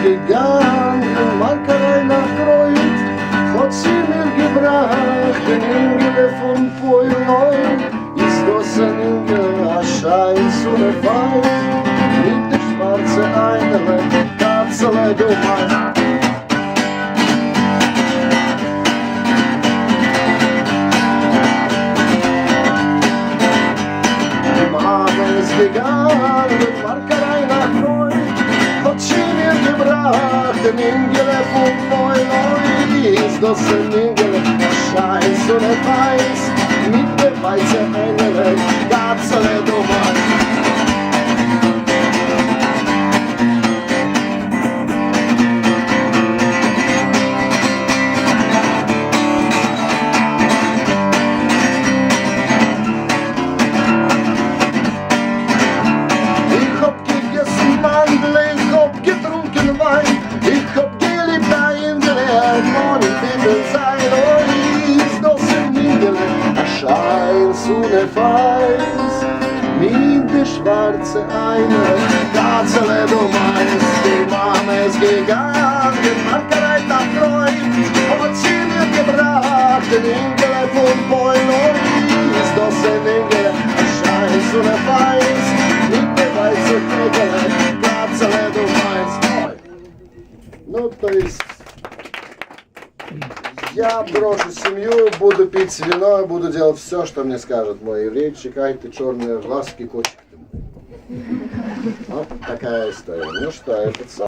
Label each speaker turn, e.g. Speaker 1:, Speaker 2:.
Speaker 1: gigant, Markerei nakroit, choć si mir gebracht, den Engel von Poiloi, ist das ein Engel, erscheint so ne Feind, mit der schwarze Einele, Katzele du meinst. Gegangen, Markerei nakroit, choć si mir gebracht, den Engel von Poiloi, ist das ein Engel, erscheint so ne Feind, mit der weiße Engel, Katzele du meinst. Ich hab geliebt ein Engel, von Himmel sein, oh, ist das ein Engel, erscheint so ne Feind, mit der schwarze Eine, Katzele du meinst, die Mama ist gegangen, Markerei nakroit, hat sie mir gebracht, den Engel von Poiloi, ist das ein Engel, erscheint so ne Feind, mit der weiße Engel, Katzele du meinst. Ну, то есть, я брошу семью, буду пить вино, буду делать все, что мне скажет мой еврей. Чекайте черные глазки, котик. Вот такая история. Ну что, этот сам.